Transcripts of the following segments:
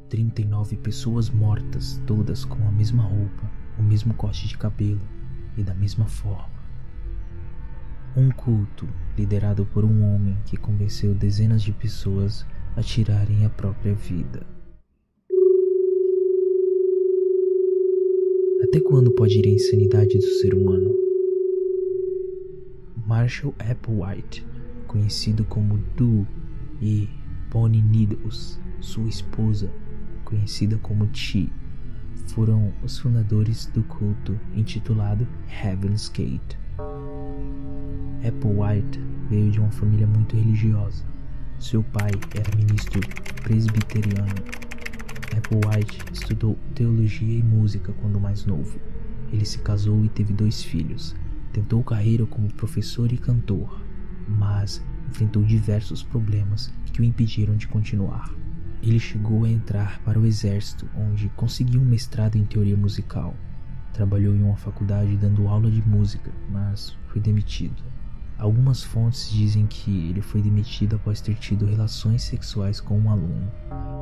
39 pessoas mortas, todas com a mesma roupa, o mesmo corte de cabelo e da mesma forma. Um culto liderado por um homem que convenceu dezenas de pessoas a tirarem a própria vida. Até quando pode ir a insanidade do ser humano? Marshall Applewhite, conhecido como Du, e Bonnie Needles, sua esposa, conhecida como Chi, foram os fundadores do culto intitulado Heaven's Gate. Applewhite veio de uma família muito religiosa. Seu pai era ministro presbiteriano. Applewhite estudou teologia e música quando mais novo. Ele se casou e teve 2 filhos. Tentou carreira como professor e cantor, mas enfrentou diversos problemas que o impediram de continuar. Ele chegou a entrar para o exército, onde conseguiu um mestrado em teoria musical. Trabalhou em uma faculdade dando aula de música, mas foi demitido. Algumas fontes dizem que ele foi demitido após ter tido relações sexuais com um aluno,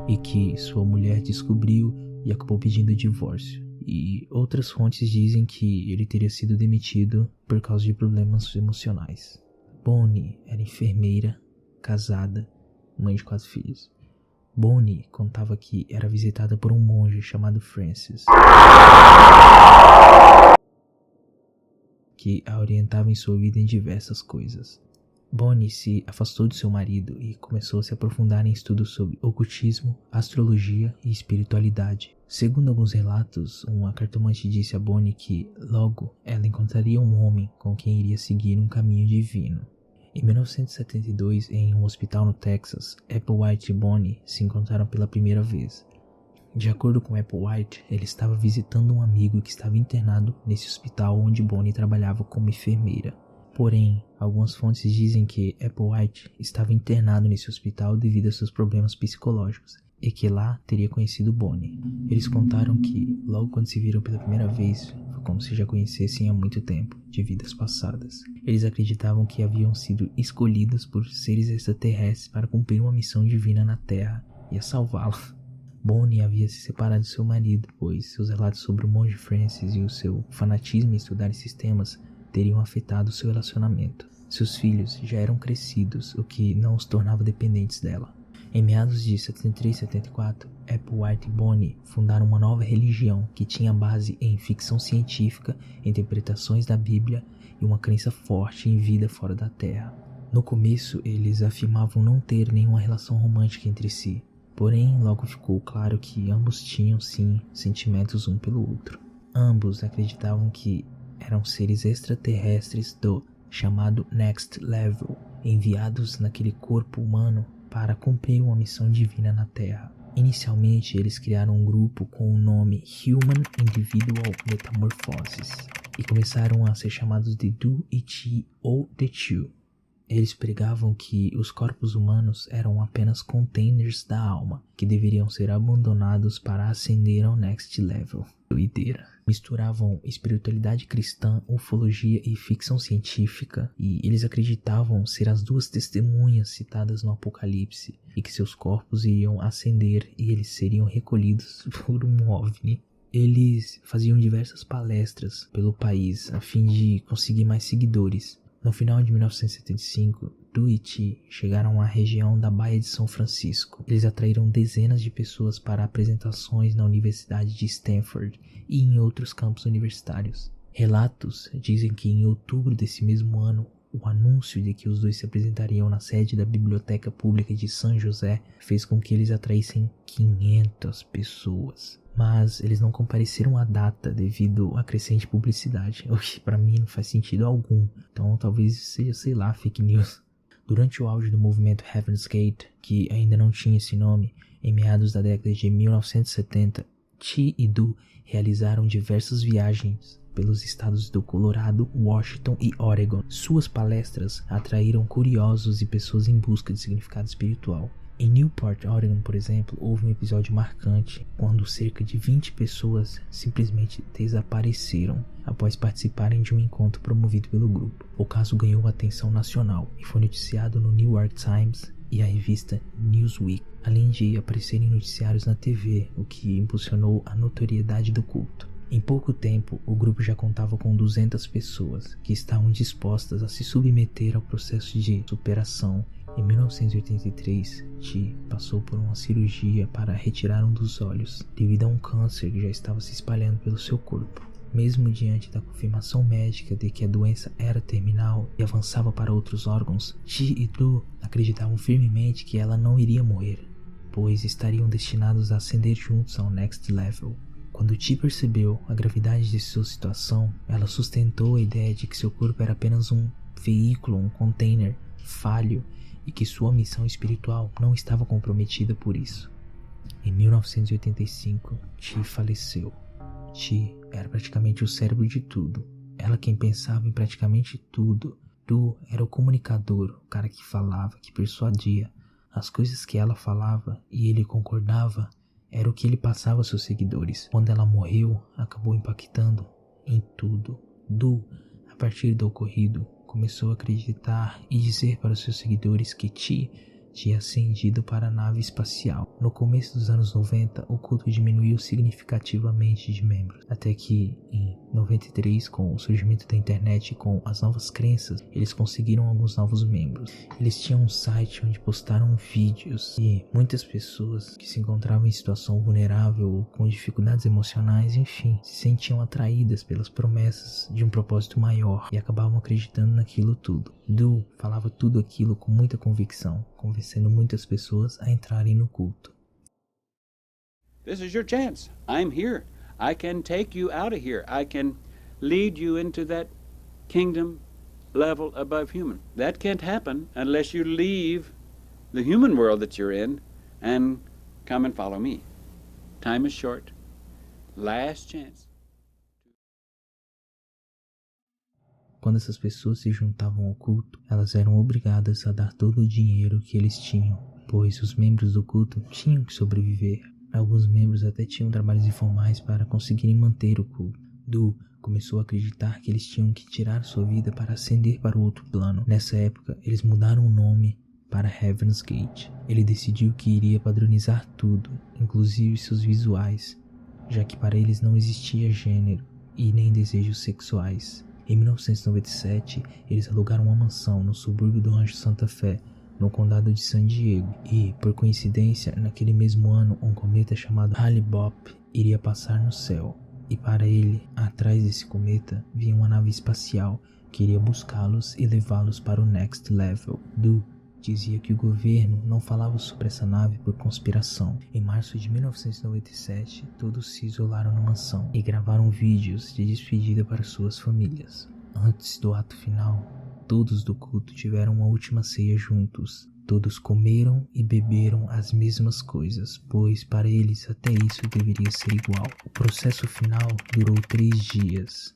e que sua mulher descobriu e acabou pedindo divórcio. E outras fontes dizem que ele teria sido demitido por causa de problemas emocionais. Bonnie era enfermeira, casada, mãe de 4 filhos. Bonnie contava que era visitada por um monge chamado Francis, que a orientava em sua vida em diversas coisas. Bonnie se afastou de seu marido e começou a se aprofundar em estudos sobre ocultismo, astrologia e espiritualidade. Segundo alguns relatos, uma cartomante disse a Bonnie que logo ela encontraria um homem com quem iria seguir um caminho divino. Em 1972, em um hospital no Texas, Applewhite e Bonnie se encontraram pela primeira vez. De acordo com Applewhite, ele estava visitando um amigo que estava internado nesse hospital onde Bonnie trabalhava como enfermeira. Porém, algumas fontes dizem que Applewhite estava internado nesse hospital devido a seus problemas psicológicos e que lá teria conhecido Bonnie. Eles contaram que, logo quando se viram pela primeira vez, foi como se já conhecessem há muito tempo, de vidas passadas. Eles acreditavam que haviam sido escolhidos por seres extraterrestres para cumprir uma missão divina na Terra e a salvá-la. Bonnie havia se separado de seu marido, pois seus relatos sobre o monge Francis e o seu fanatismo em estudar esses temas teriam afetado seu relacionamento. Seus filhos já eram crescidos, o que não os tornava dependentes dela. Em meados de 73 e 74, Applewhite e Bonnie fundaram uma nova religião que tinha base em ficção científica, interpretações da Bíblia e uma crença forte em vida fora da Terra. No começo, eles afirmavam não ter nenhuma relação romântica entre si, porém logo ficou claro que ambos tinham sim sentimentos um pelo outro. Ambos acreditavam que eram seres extraterrestres do chamado Next Level, enviados naquele corpo humano para cumprir uma missão divina na Terra. Inicialmente, eles criaram um grupo com o nome Human Individual Metamorphosis e começaram a ser chamados de Du e Chi ou The Two. Eles pregavam que os corpos humanos eram apenas containers da alma, que deveriam ser abandonados para ascender ao Next Level. Doideira. Misturavam espiritualidade cristã, ufologia e ficção científica, e eles acreditavam ser as 2 testemunhas citadas no Apocalipse, e que seus corpos iriam ascender e eles seriam recolhidos por um OVNI. Eles faziam diversas palestras pelo país a fim de conseguir mais seguidores. No final de 1975, Du e Chi chegaram à região da Baía de São Francisco. Eles atraíram dezenas de pessoas para apresentações na Universidade de Stanford e em outros campos universitários. Relatos dizem que em outubro desse mesmo ano, o anúncio de que os dois se apresentariam na sede da Biblioteca Pública de San José fez com que eles atraíssem 500 pessoas. Mas eles não compareceram à data devido à crescente publicidade, o que para mim não faz sentido algum. Então talvez seja, sei lá, fake news. Durante o auge do movimento Heaven's Gate, que ainda não tinha esse nome, em meados da década de 1970, Chi e Du realizaram diversas viagens pelos estados do Colorado, Washington e Oregon. Suas palestras atraíram curiosos e pessoas em busca de significado espiritual. Em Newport, Oregon, por exemplo, houve um episódio marcante quando cerca de 20 pessoas simplesmente desapareceram após participarem de um encontro promovido pelo grupo. O caso ganhou atenção nacional e foi noticiado no New York Times, e a revista Newsweek, além de aparecer em noticiários na TV, o que impulsionou a notoriedade do culto. Em pouco tempo, o grupo já contava com 200 pessoas que estavam dispostas a se submeter ao processo de superação. Em 1983, Chi passou por uma cirurgia para retirar um dos olhos, devido a um câncer que já estava se espalhando pelo seu corpo. Mesmo diante da confirmação médica de que a doença era terminal e avançava para outros órgãos, Chi e Du acreditavam firmemente que ela não iria morrer, pois estariam destinados a ascender juntos ao Next Level. Quando Chi percebeu a gravidade de sua situação, ela sustentou a ideia de que seu corpo era apenas um veículo, um container falho, e que sua missão espiritual não estava comprometida por isso. Em 1985, Chi faleceu. Chi era praticamente o cérebro de tudo. Ela quem pensava em praticamente tudo. Du era o comunicador, o cara que falava, que persuadia. As coisas que ela falava e ele concordava era o que ele passava aos seus seguidores. Quando ela morreu, acabou impactando em tudo. Du, a partir do ocorrido, começou a acreditar e dizer para os seus seguidores que Chi tinha ascendido para a nave espacial. No começo dos anos 90, o culto diminuiu significativamente de membros, até que em 93, com o surgimento da internet e com as novas crenças, eles conseguiram alguns novos membros. Eles tinham um site onde postaram vídeos e muitas pessoas que se encontravam em situação vulnerável ou com dificuldades emocionais, enfim, se sentiam atraídas pelas promessas de um propósito maior e acabavam acreditando naquilo tudo. Du falava tudo aquilo com muita convicção, convencendo muitas pessoas a entrarem no culto. This is your chance. I'm here. I can take you out of here. I can lead you into that kingdom level above human. That can't happen unless you leave the human world that you're in and come and follow me. Time is short. Last chance. Quando essas pessoas se juntavam ao culto, elas eram obrigadas a dar todo o dinheiro que eles tinham, pois os membros do culto tinham que sobreviver. Alguns membros até tinham trabalhos informais para conseguirem manter o culto. Du começou a acreditar que eles tinham que tirar sua vida para ascender para o outro plano. Nessa época, eles mudaram o nome para Heaven's Gate. Ele decidiu que iria padronizar tudo, inclusive seus visuais, já que para eles não existia gênero e nem desejos sexuais. Em 1997, eles alugaram uma mansão no subúrbio do Rancho Santa Fé, no condado de San Diego, e, por coincidência, naquele mesmo ano, um cometa chamado Hale-Bopp iria passar no céu, e para ele, atrás desse cometa, vinha uma nave espacial que iria buscá-los e levá-los para o Next Level. Du dizia que o governo não falava sobre essa nave por conspiração. Em março de 1997, todos se isolaram na mansão e gravaram vídeos de despedida para suas famílias. Antes do ato final, todos do culto tiveram uma última ceia juntos. Todos comeram e beberam as mesmas coisas, pois para eles até isso deveria ser igual. O processo final durou 3 dias.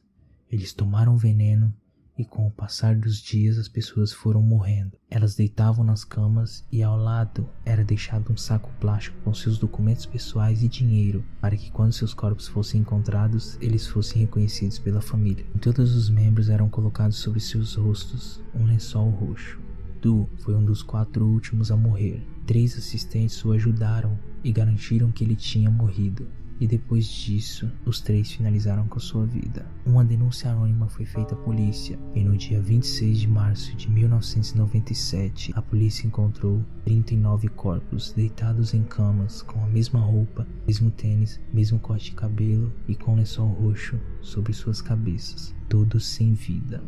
Eles tomaram veneno e com o passar dos dias as pessoas foram morrendo. Elas deitavam nas camas e ao lado era deixado um saco plástico com seus documentos pessoais e dinheiro, para que quando seus corpos fossem encontrados, eles fossem reconhecidos pela família. E todos os membros eram colocados sobre seus rostos um lençol roxo. Du foi um dos 4 últimos a morrer. 3 assistentes o ajudaram e garantiram que ele tinha morrido. E depois disso, os 3 finalizaram com sua vida. Uma denúncia anônima foi feita à polícia e no dia 26 de março de 1997, a polícia encontrou 39 corpos deitados em camas com a mesma roupa, mesmo tênis, mesmo corte de cabelo e com lençol roxo sobre suas cabeças, todos sem vida.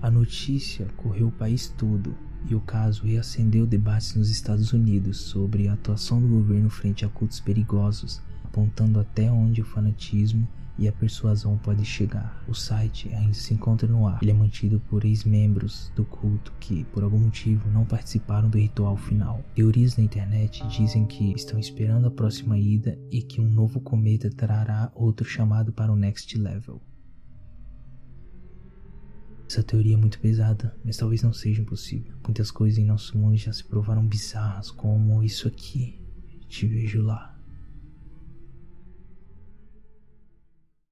A notícia correu o país todo e o caso reacendeu debates nos Estados Unidos sobre a atuação do governo frente a cultos perigosos, apontando até onde o fanatismo e a persuasão pode chegar. O site ainda se encontra no ar. Ele é mantido por ex-membros do culto que, por algum motivo, não participaram do ritual final. Teorias na internet dizem que estão esperando a próxima ida e que um novo cometa trará outro chamado para o Next Level. Essa teoria é muito pesada, mas talvez não seja impossível. Muitas coisas em nosso mundo já se provaram bizarras, como isso aqui. Te vejo lá.